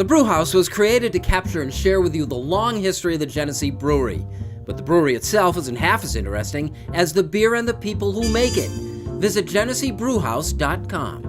The Brewhouse was created to capture and share with you the long history of the Genesee Brewery. But the brewery itself isn't half as interesting as the beer and the people who make it. Visit GeneseeBrewhouse.com.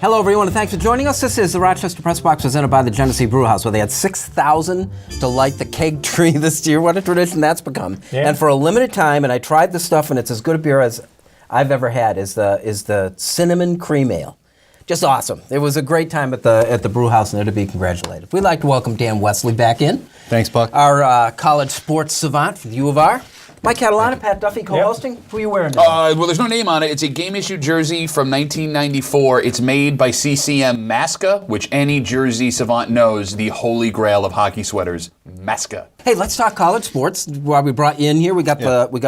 Hello, everyone, and thanks for joining us. This is the Rochester Press Box presented by the Genesee Brewhouse, where they had 6,000 to light the keg tree this year. What a tradition that's become. Yeah. And for a limited time, and I tried this stuff, and it's as good a beer as I've ever had, is the cinnamon cream ale. Just awesome. It was a great time at the Brewhouse, and they're to be congratulated. We'd like to welcome Dan Wesley back in. Thanks, Puck. Our college sports savant from the U of R. Mike Catalana, Pat Duffy co-hosting. Yep. Who are you wearing today? Well, there's no name on it. It's a game-issued jersey from 1994. It's made by CCM Masca, which any Jersey savant knows, the holy grail of hockey sweaters, Masca. Hey, let's talk college sports. While we brought you in here, we got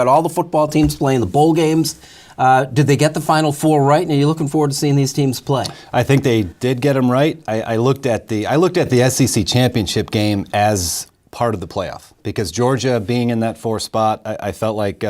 all the football teams playing the bowl games. Did they get the Final Four right? And are you looking forward to seeing these teams play? I think they did get them right. I looked at the SEC championship game as part of the playoff, because Georgia being in that 4th spot, I felt like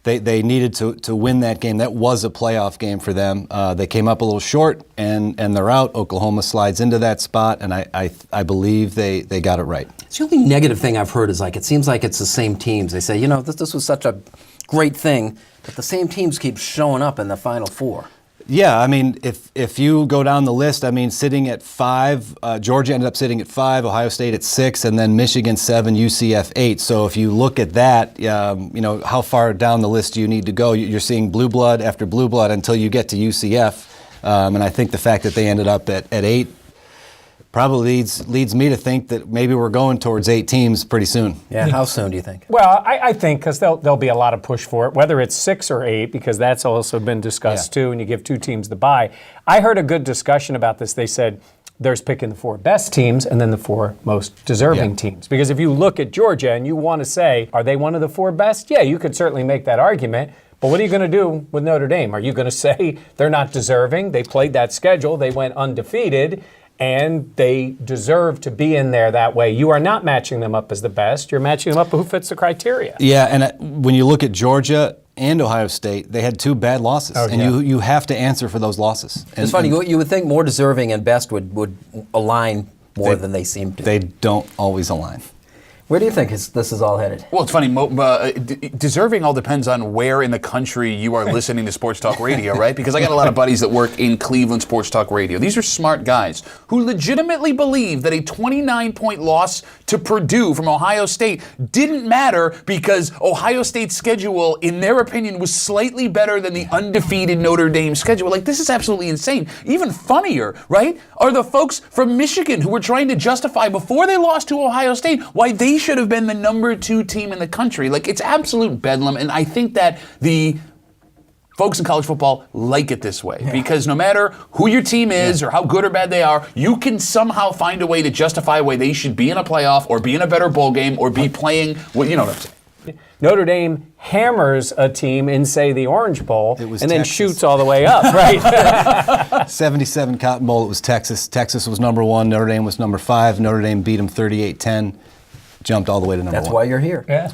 they needed to win that game. That was a playoff game for them. They came up a little short, and they're out. Oklahoma slides into that spot, and I believe they got it right. It's the only negative thing I've heard is it seems like it's the same teams. They say, this was such a great thing, but the same teams keep showing up in the Final Four. Yeah, I mean, if you go down the list, I mean, sitting at 5, Georgia ended up sitting at 5, Ohio State at 6, and then Michigan 7, UCF 8. So if you look at that, how far down the list do you need to go? You're seeing blue blood after blue blood until you get to UCF. And I think the fact that they ended up at 8 probably leads me to think that maybe we're going towards 8 teams pretty soon. Yeah, how soon do you think? Well, I think because there'll be a lot of push for it, whether it's 6 or 8, because that's also been discussed too, and you give 2 teams the bye. I heard a good discussion about this. They said there's picking the 4 best teams and then the 4 most deserving teams. Because if you look at Georgia and you want to say, are they one of the 4 best? Yeah, you could certainly make that argument. But what are you going to do with Notre Dame? Are you going to say they're not deserving? They played that schedule. They went undefeated. And they deserve to be in there that way. You are not matching them up as the best. You're matching them up who fits the criteria. Yeah, and when you look at Georgia and Ohio State, they had 2 bad losses. You have to answer for those losses. It's funny. You would think more deserving and best would align more than they seem to. They don't always align. Where do you think this is all headed? Well, it's funny. Deserving all depends on where in the country you are listening to sports talk radio, right? Because I got a lot of buddies that work in Cleveland sports talk radio. These are smart guys who legitimately believe that a 29-point loss to Purdue from Ohio State didn't matter because Ohio State's schedule, in their opinion, was slightly better than the undefeated Notre Dame schedule. Like, this is absolutely insane. Even funnier, right, are the folks from Michigan who were trying to justify before they lost to Ohio State why they should have been the number 2 team in the country. Like, it's absolute bedlam, and I think that the folks in college football like it this way because no matter who your team is or how good or bad they are, you can somehow find a way to justify why they should be in a playoff or be in a better bowl game or be playing, what you know what I'm saying. Notre Dame hammers a team in, say, the Orange Bowl and then shoots all the way up, right? 77 Cotton Bowl, it was Texas. Texas was number 1, Notre Dame was number 5. Notre Dame beat them 38-10. Jumped all the way to number 1. That's why you're here. Yeah.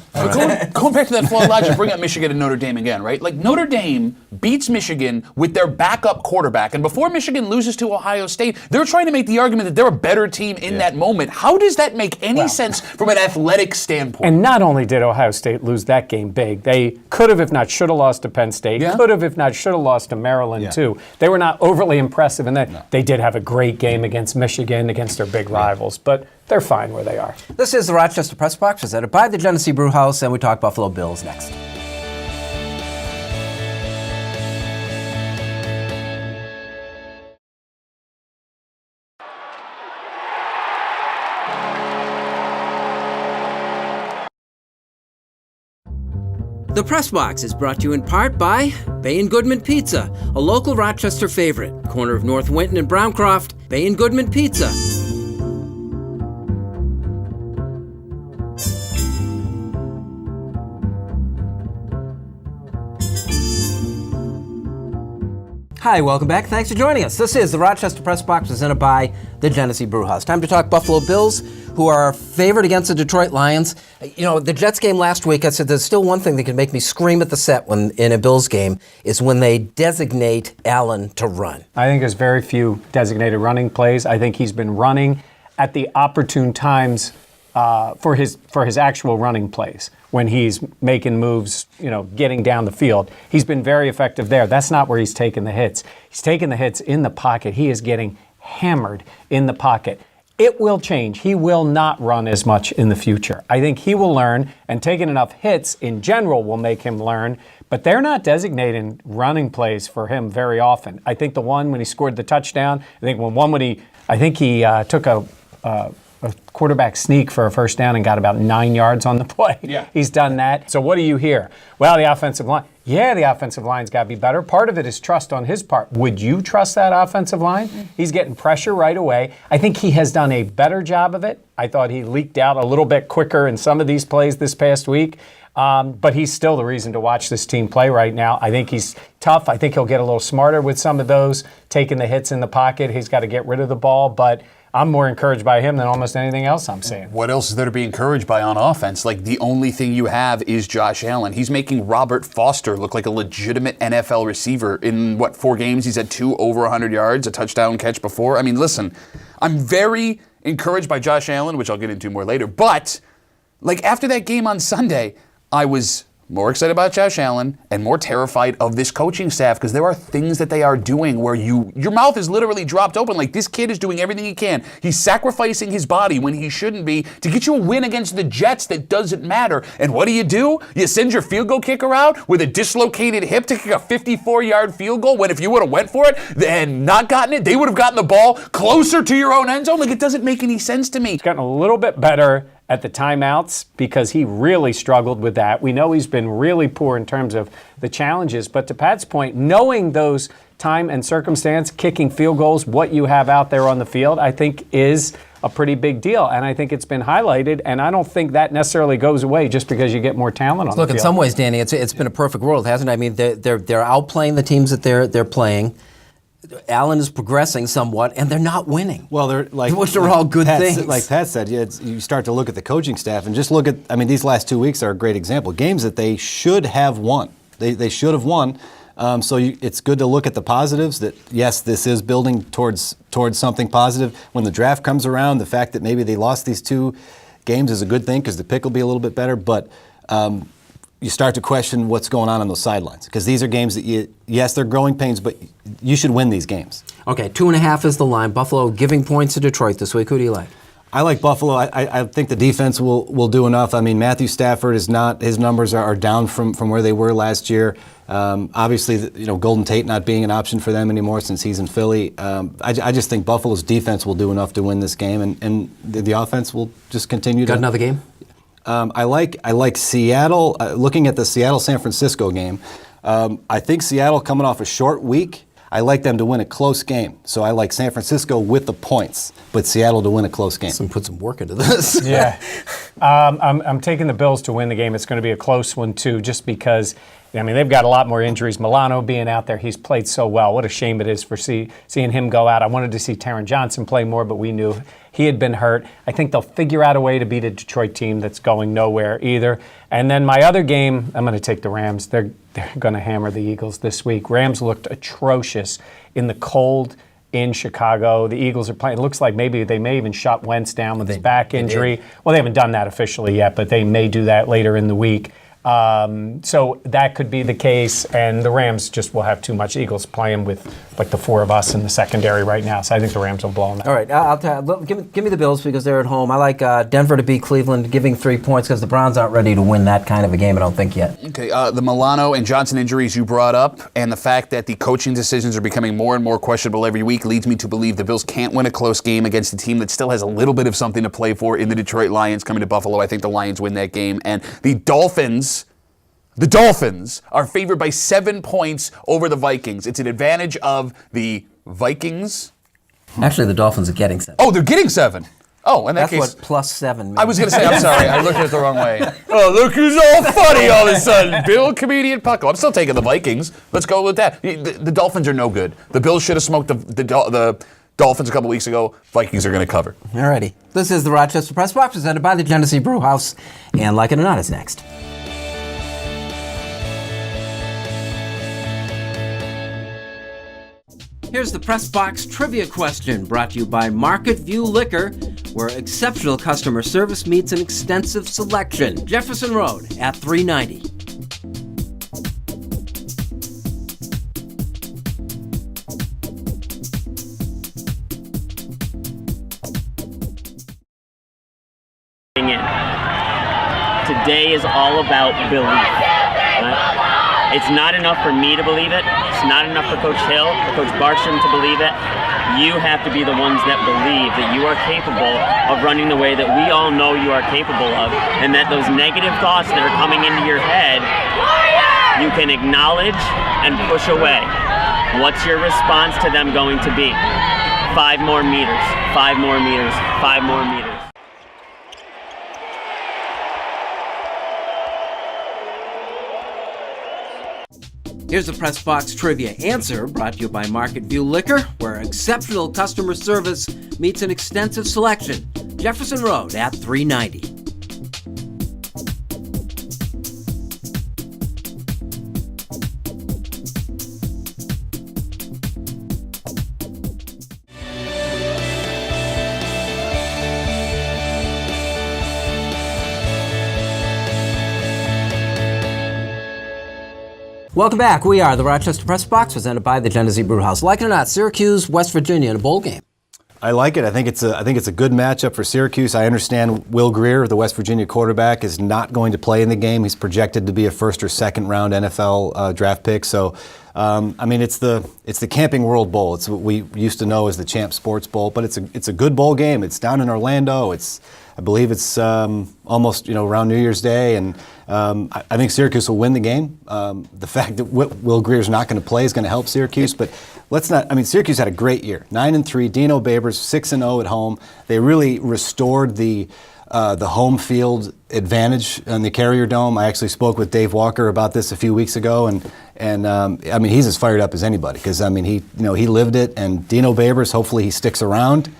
Going back to that flawed logic, bring up Michigan and Notre Dame again, right? Like, Notre Dame beats Michigan with their backup quarterback, and before Michigan loses to Ohio State, they're trying to make the argument that they're a better team in that moment. How does that make any sense from an athletic standpoint? And not only did Ohio State lose that game big, they could have, if not should have, lost to Penn State. Could have, if not should have, lost to Maryland, too. They were not overly impressive in that. They did have a great game against Michigan, against their big rivals, but they're fine where they are. This is the Rochester Press Box, presented by the Genesee Brewhouse, and we talk Buffalo Bills next. The Press Box is brought to you in part by Bay & Goodman Pizza, a local Rochester favorite. Corner of North Winton and Browncroft, Bay & Goodman Pizza. Hi, welcome back. Thanks for joining us. This is the Rochester Press Box presented by the Genesee Brewhouse. Time to talk Buffalo Bills, who are favored against the Detroit Lions. You know, the Jets game last week, I said there's still one thing that can make me scream at the set when in a Bills game is when they designate Allen to run. I think there's very few designated running plays. I think he's been running at the opportune times for his actual running plays. When he's making moves, getting down the field. He's been very effective there. That's not where he's taking the hits. He's taking the hits in the pocket. He is getting hammered in the pocket. It will change. He will not run as much in the future. I think he will learn, and taking enough hits in general will make him learn, but they're not designating running plays for him very often. I think the one when he scored the touchdown, he took a quarterback sneak for a first down and got about 9 yards on the play. Yeah. He's done that. So what do you hear? Well, the offensive line. Yeah, the offensive line's got to be better. Part of it is trust on his part. Would you trust that offensive line? He's getting pressure right away. I think he has done a better job of it. I thought he leaked out a little bit quicker in some of these plays this past week. But he's still the reason to watch this team play right now. I think he's tough. I think he'll get a little smarter with some of those, taking the hits in the pocket. He's got to get rid of the ball, but I'm more encouraged by him than almost anything else I'm seeing. What else is there to be encouraged by on offense? Like, the only thing you have is Josh Allen. He's making Robert Foster look like a legitimate NFL receiver. In, 4 games, he's had 2 over 100 yards, a touchdown catch before. I mean, listen, I'm very encouraged by Josh Allen, which I'll get into more later. But, after that game on Sunday, I was more excited about Josh Allen and more terrified of this coaching staff because there are things that they are doing where your mouth is literally dropped open. Like, this kid is doing everything he can. He's sacrificing his body when he shouldn't be to get you a win against the Jets that doesn't matter. And what do? You send your field goal kicker out with a dislocated hip to kick a 54-yard field goal when if you would have went for it and not gotten it, they would have gotten the ball closer to your own end zone? Like, it doesn't make any sense to me. He's gotten a little bit better at the timeouts because he really struggled with that. We know he's been really poor in terms of the challenges, but to Pat's point, knowing those time and circumstance, kicking field goals, what you have out there on the field, I think is a pretty big deal, and I think it's been highlighted, and I don't think that necessarily goes away just because you get more talent on the field. Look, in some ways, Danny, it's been a perfect world, hasn't it? I mean, they're outplaying the teams that they're playing. Allen is progressing somewhat, and they're not winning. Well, they're which are all good things. Like Pat said, you start to look at the coaching staff and just look at. I mean, these last 2 weeks are a great example. Games that they should have won. They should have won. It's good to look at the positives. That yes, this is building towards something positive. When the draft comes around, the fact that maybe they lost these 2 games is a good thing because the pick will be a little bit better. But you start to question what's going on those sidelines because these are games that yes, they're growing pains, but you should win these games. Okay, 2.5 is the line. Buffalo giving points to Detroit this week. Who do you like? I like Buffalo. I think the defense will do enough. I mean, Matthew Stafford is not. His numbers are down from where they were last year. Obviously, Golden Tate not being an option for them anymore since he's in Philly. I just think Buffalo's defense will do enough to win this game, and the offense will just continue. Got another game? I like Seattle. Looking at the Seattle-San Francisco game, I think Seattle coming off a short week. I like them to win a close game. So I like San Francisco with the points, but Seattle to win a close game. Put some work into this. Yeah. I'm taking the Bills to win the game. It's going to be a close one, too, just because, they've got a lot more injuries. Milano being out there, he's played so well. What a shame it is for seeing him go out. I wanted to see Taron Johnson play more, but we knew he had been hurt. I think they'll figure out a way to beat a Detroit team that's going nowhere either. And then my other game, I'm going to take the Rams. They're going to hammer the Eagles this week. Rams looked atrocious in the cold in Chicago. The Eagles are playing. It looks like maybe they may even shut Wentz down with his back injury. Well, they haven't done that officially yet, but they may do that later in the week. So that could be the case, and the Rams just will have too much. Eagles playing with the 4 of us in the secondary right now, so I think the Rams will blow them out. All right, give me the Bills because they're at home. I like Denver to beat Cleveland, giving 3 points because the Browns aren't ready to win that kind of a game, I don't think yet. Okay, the Milano and Johnson injuries you brought up, and the fact that the coaching decisions are becoming more and more questionable every week leads me to believe the Bills can't win a close game against a team that still has a little bit of something to play for in the Detroit Lions coming to Buffalo. I think the Lions win that game, and the Dolphins are favored by 7 points over the Vikings. It's an advantage of the Vikings. Actually, the Dolphins are getting 7. Oh, they're getting 7. Oh, in that That's case. what +7 means. I was going to say, I'm sorry, I looked at it the wrong way. Oh, look who's all funny all of a sudden. Bill, comedian, Pucko. I'm still taking the Vikings. Let's go with that. The Dolphins are no good. The Bills should have smoked the Dolphins a couple weeks ago. Vikings are going to cover. Alrighty. This is the Rochester Press Box presented by the Genesee Brew House. And Like It or Not is next. Here's the Press Box trivia question brought to you by Market View Liquor, where exceptional customer service meets an extensive selection. Jefferson Road at 390. Today is all about belief. Right? It's not enough for me to believe it. It's not enough for Coach Hill or Coach Barstrom to believe it. You have to be the ones that believe that you are capable of running the way that we all know you are capable of, and that those negative thoughts that are coming into your head, you can acknowledge and push away. What's your response to them going to be? 5 more meters, 5 more meters, 5 more meters. Here's the Press Box trivia answer brought to you by Market View Liquor, where exceptional customer service meets an extensive selection. Jefferson Road at 390. Welcome back. We are the Rochester Press Box, presented by the Genesee Brew House. Like it or not, Syracuse, West Virginia in a bowl game. I like it. I think it's a good matchup for Syracuse. I understand Will Greer, the West Virginia quarterback, is not going to play in the game. He's projected to be a first or second round NFL draft pick. So, I mean, it's the Camping World Bowl. It's what we used to know as the Champ Sports Bowl, but it's a good bowl game. It's down in Orlando. I believe it's almost around New Year's Day, and I think Syracuse will win the game. The fact that Will Greer's not going to play is going to help Syracuse, but let's not. I mean, Syracuse had a great year, 9-3. Dino Babers 6-0 at home. They really restored the home field advantage in the Carrier Dome. I actually spoke with Dave Walker about this a few weeks ago, and I mean, he's as fired up as anybody because I mean he lived it. And Dino Babers, hopefully he sticks around.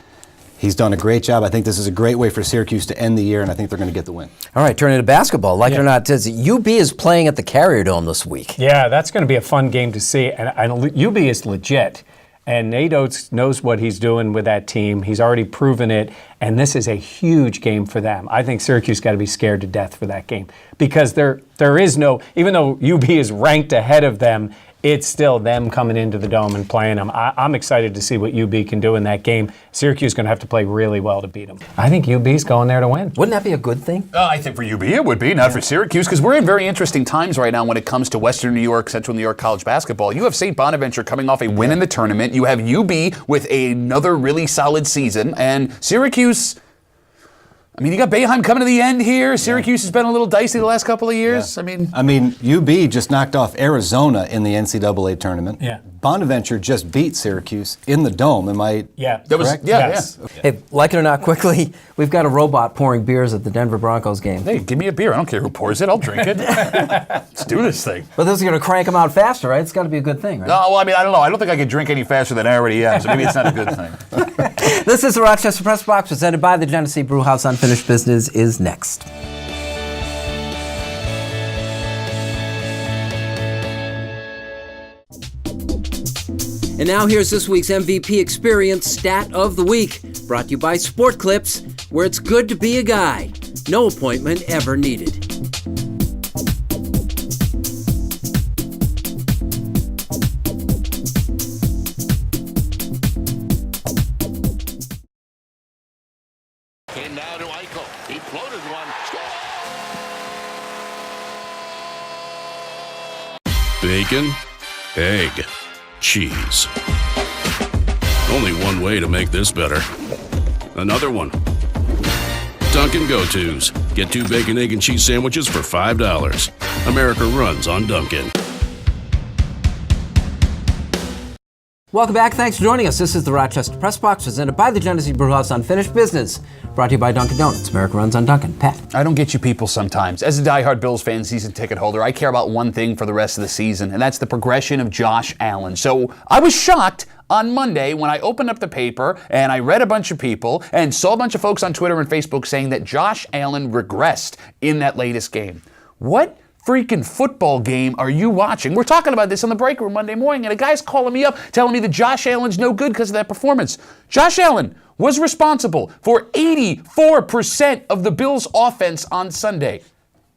He's done a great job. I think this is a great way for Syracuse to end the year, and I think they're going to get the win. All right, turning to basketball. Like it or not, UB is playing at the Carrier Dome this week. Yeah, that's going to be a fun game to see. And UB is legit. And Nate Oates knows what he's doing with that team. He's already proven it. And this is a huge game for them. I think Syracuse got to be scared to death for that game. Because there is no, even though UB is ranked ahead of them, it's still them coming into the Dome and playing them. I'm excited to see what UB can do in that game. Syracuse is going to have to play really well to beat them. I think UB's going there to win. Wouldn't that be a good thing? I think for UB it would be, not for Syracuse, because we're in very interesting times right now when it comes to Western New York, Central New York college basketball. You have St. Bonaventure coming off a win in the tournament. You have UB with another really solid season. And Syracuse, I mean, you got Boeheim coming to the end here. Syracuse has been a little dicey the last couple of years. Yeah. I mean, UB just knocked off Arizona in the NCAA tournament. Yeah. Bonaventure just beat Syracuse in the Dome. Am I correct? Yes. Hey, like it or not, quickly, we've got a robot pouring beers at the Denver Broncos game. Hey, give me a beer. I don't care who pours it. I'll drink it. Let's do this thing. But this is going to crank them out faster, right? It's got to be a good thing, right? No, well, I mean, I don't know. I don't think I could drink any faster than I already am, so maybe it's not a good thing. This is the Rochester Press Box, presented by the Genesee Brew House. Unfinished Business is next. And now here's this week's MVP Experience Stat of the Week, brought to you by Sport Clips, where it's good to be a guy. No appointment ever needed. And now to Eichel. He floated one. Score! Bacon, egg, cheese. Only one way to make this better. Another one. Dunkin' Go-Tos. Get 2 bacon, egg, and cheese sandwiches for $5. America runs on Dunkin'. Welcome back. Thanks for joining us. This is the Rochester Press Box, presented by the Genesee Brewhouse Unfinished Business. Brought to you by Dunkin' Donuts. America runs on Dunkin'. Pat. I don't get you people sometimes. As a diehard Bills fan, season ticket holder, I care about one thing for the rest of the season, and that's the progression of Josh Allen. So I was shocked on Monday when I opened up the paper and I read a bunch of people and saw a bunch of folks on Twitter and Facebook saying that Josh Allen regressed in that latest game. What freaking football game are you watching? We're talking about this on the break room Monday morning, and a guy's calling me up telling me that Josh Allen's no good because of that performance. Josh Allen was responsible for 84% of the Bills' offense on Sunday.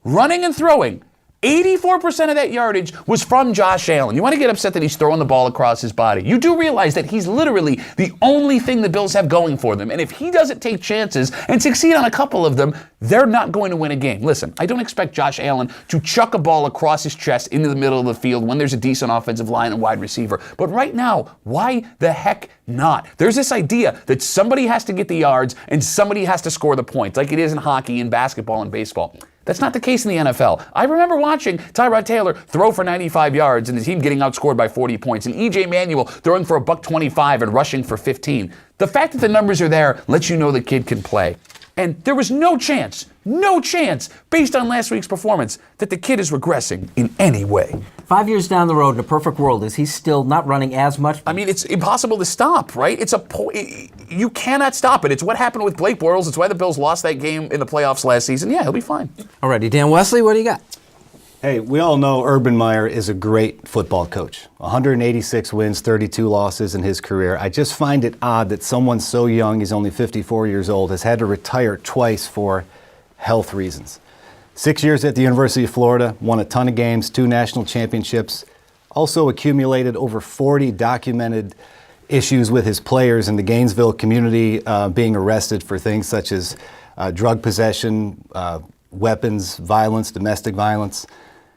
Running and throwing. 84% of that yardage was from Josh Allen. You want to get upset that he's throwing the ball across his body. You do realize that he's literally the only thing the Bills have going for them. And if he doesn't take chances and succeed on a couple of them, they're not going to win a game. Listen, I don't expect Josh Allen to chuck a ball across his chest into the middle of the field when there's a decent offensive line and wide receiver. But right now, why the heck not? There's this idea that somebody has to get the yards and somebody has to score the points, like it is in hockey and basketball and baseball. That's not the case in the NFL. I remember watching Tyrod Taylor throw for 95 yards and the team getting outscored by 40 points, and E.J. Manuel throwing for $125 and rushing for 15. The fact that the numbers are there lets you know the kid can play. And there was no chance, based on last week's performance, that the kid is regressing in any way. 5 years down the road, in a perfect world, is he still not running as much? I mean, it's impossible to stop, right? You cannot stop it. It's what happened with Blake Bortles. It's why the Bills lost that game in the playoffs last season. Yeah, he'll be fine. Alrighty, Dan Wesley, what do you got? Hey, we all know Urban Meyer is a great football coach. 186 wins, 32 losses in his career. I just find it odd that someone so young, he's only 54 years old, has had to retire twice for health reasons. 6 years at the University of Florida, won a ton of games, 2 national championships, also accumulated over 40 documented issues with his players in the Gainesville community, being arrested for things such as drug possession, weapons, violence, domestic violence.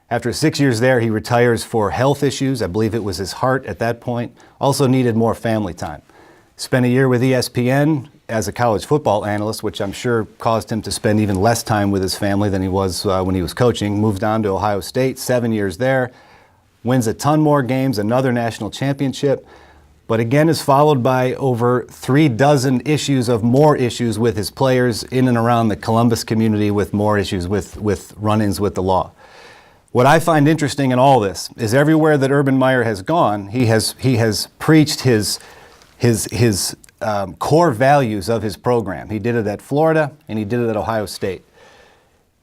After 6 years there, he retires for health issues. I believe it was his heart at that point. Also needed more family time. Spent a year with ESPN as a college football analyst, which I'm sure caused him to spend even less time with his family than he was when he was coaching. Moved on to Ohio State, 7 years there. Wins a ton more games, another national championship. But again is followed by over 36 issues of more issues with his players in and around the Columbus community, with more issues with run-ins with the law. What I find interesting in all this is everywhere that Urban Meyer has gone, he has preached his core values of his program. He did it at Florida and he did it at Ohio State.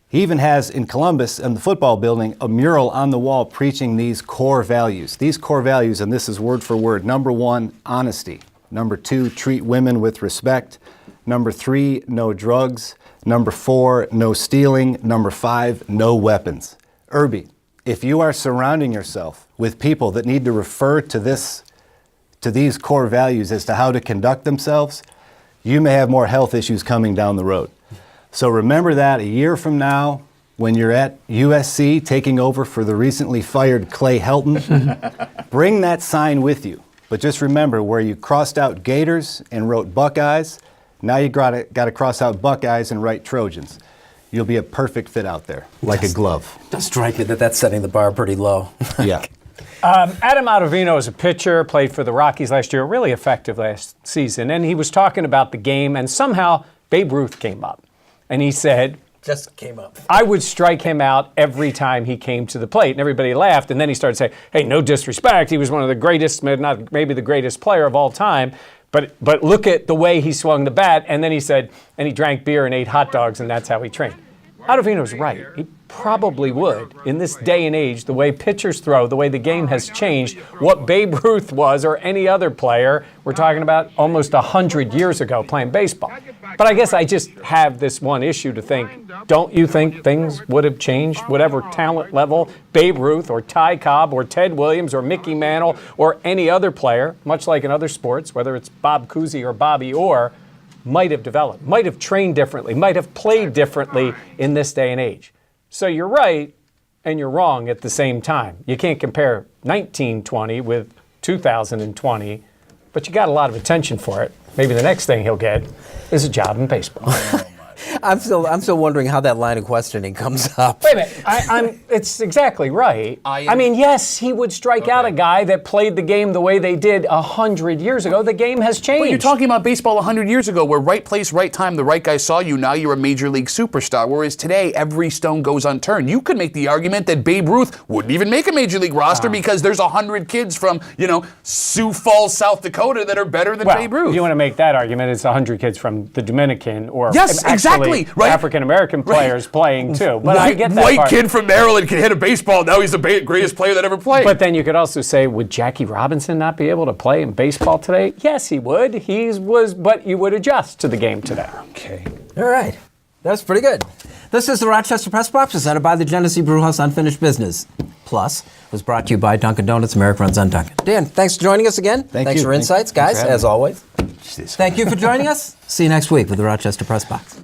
He even has in Columbus, in the football building, a mural on the wall preaching these core values. These core values, and this is word for word: number 1, honesty. Number 2, treat women with respect. Number 3, no drugs. Number 4, no stealing. Number 5, no weapons. Irby, if you are surrounding yourself with people that need to refer to these core values as to how to conduct themselves, you may have more health issues coming down the road. So remember that a year from now, when you're at USC taking over for the recently fired Clay Helton, bring that sign with you. But just remember, where you crossed out Gators and wrote Buckeyes, now you got to cross out Buckeyes and write Trojans. You'll be a perfect fit out there, like a glove. It does strike me that that's setting the bar pretty low. Yeah. Adam Ottavino is a pitcher, played for the Rockies last year, really effective last season. And he was talking about the game, and somehow Babe Ruth came up. And he said, Just came up. I would strike him out every time he came to the plate. And everybody laughed. And then he started saying, hey, no disrespect. He was one of the greatest, not maybe the greatest player of all time. But look at the way he swung the bat. And then he said, and he drank beer and ate hot dogs, and that's how he trained. Ottavino's right. He probably would. In this day and age, the way pitchers throw, the way the game has changed, what Babe Ruth was or any other player, we're talking about almost 100 years ago playing baseball. But I guess I just have this one issue to think, don't you think things would have changed, whatever talent level Babe Ruth or Ty Cobb or Ted Williams or Mickey Mantle or any other player, much like in other sports, whether it's Bob Cousy or Bobby Orr, might have developed, might have trained differently, might have played differently in this day and age. So you're right and you're wrong at the same time. You can't compare 1920 with 2020, but you got a lot of attention for it. Maybe the next thing he'll get is a job in baseball. I'm still wondering how that line of questioning comes up. Wait a minute. It's exactly right. I mean, yes, he would strike out a guy that played the game the way they did 100 years ago. The game has changed. But you're talking about baseball 100 years ago, where right place, right time, the right guy saw you. Now you're a major league superstar. Whereas today, every stone goes unturned. You could make the argument that Babe Ruth wouldn't even make a major league roster because there's 100 kids from, Sioux Falls, South Dakota that are better than Babe Ruth. If you want to make that argument, it's 100 kids from the Dominican or exactly, right. African-American players playing too. But I get that white part. kid from Maryland can hit a baseball. Now he's the greatest player that ever played. But then you could also say, would Jackie Robinson not be able to play in baseball today? Yes, he would. But you would adjust to the game today. Okay. All right. That's pretty good. This is the Rochester Press Box, presented by the Genesee Brewhouse Unfinished Business. Plus, was brought to you by Dunkin' Donuts. America runs on Dunkin'. Dan, thanks for joining us again. Thanks for insights, guys, as always. Jesus. Thank you for joining us. See you next week with the Rochester Press Box.